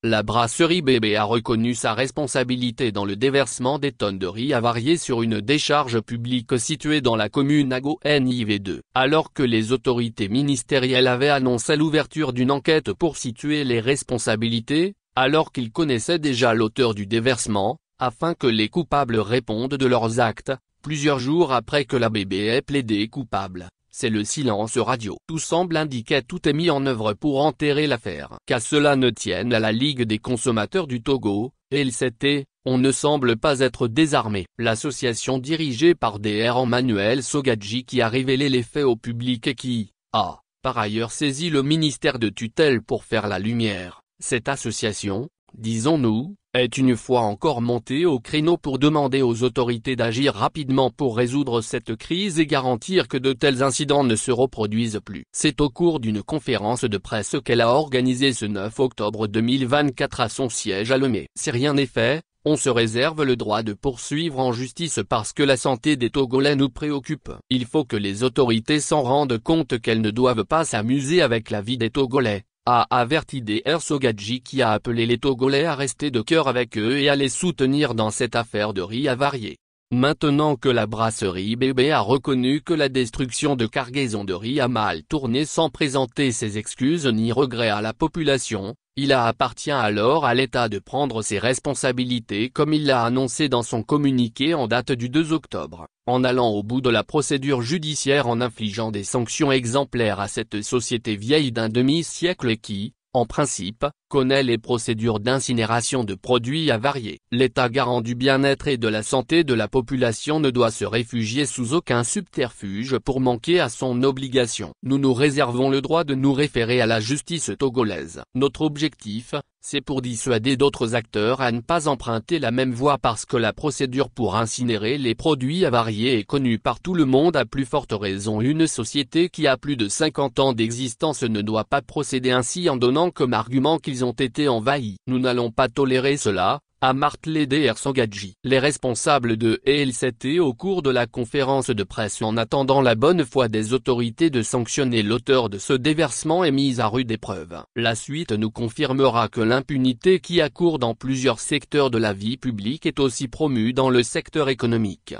La brasserie BB a reconnu sa responsabilité dans le déversement des tonnes de riz avarié sur une décharge publique située dans la commune Ago-NIV2, alors que les autorités ministérielles avaient annoncé l'ouverture d'une enquête pour situer les responsabilités, alors qu'ils connaissaient déjà l'auteur du déversement, afin que les coupables répondent de leurs actes, plusieurs jours après que la BB ait plaidé coupable. C'est le silence radio. Tout semble indiquer tout est mis en œuvre pour enterrer l'affaire. Qu'à cela ne tienne à la Ligue des consommateurs du Togo, LCT, on ne semble pas être désarmé. L'association dirigée par Dr Emmanuel Sogadji qui a révélé les faits au public et qui a, par ailleurs saisi le ministère de tutelle pour faire la lumière. Cette association, disons-nous, est une fois encore montée au créneau pour demander aux autorités d'agir rapidement pour résoudre cette crise et garantir que de tels incidents ne se reproduisent plus. C'est au cours d'une conférence de presse qu'elle a organisée ce 9 octobre 2024 à son siège à Lomé. Si rien n'est fait, on se réserve le droit de poursuivre en justice parce que la santé des Togolais nous préoccupe. Il faut que les autorités s'en rendent compte qu'elles ne doivent pas s'amuser avec la vie des Togolais, a averti Dr Sogadji qui a appelé les Togolais à rester de cœur avec eux et à les soutenir dans cette affaire de riz avarié. Maintenant que la brasserie BB a reconnu que la destruction de cargaisons de riz a mal tourné sans présenter ses excuses ni regrets à la population, il appartient alors à l'État de prendre ses responsabilités comme il l'a annoncé dans son communiqué en date du 2 octobre, en allant au bout de la procédure judiciaire en infligeant des sanctions exemplaires à cette société vieille d'un demi-siècle et qui, en principe, connaît les procédures d'incinération de produits avariés. L'État garant du bien-être et de la santé de la population ne doit se réfugier sous aucun subterfuge pour manquer à son obligation. Nous nous réservons le droit de nous référer à la justice togolaise. Notre objectif, c'est pour dissuader d'autres acteurs à ne pas emprunter la même voie parce que la procédure pour incinérer les produits avariés est connue par tout le monde. À plus forte raison une société qui a plus de 50 ans d'existence ne doit pas procéder ainsi en donnant comme argument qu'ils ont été envahis. Nous n'allons pas tolérer cela, a martelé Dr Sogadji. Les responsables de LCT au cours de la conférence de presse en attendant la bonne foi des autorités de sanctionner l'auteur de ce déversement est mise à rude épreuve. La suite nous confirmera que l'impunité qui accourt dans plusieurs secteurs de la vie publique est aussi promue dans le secteur économique.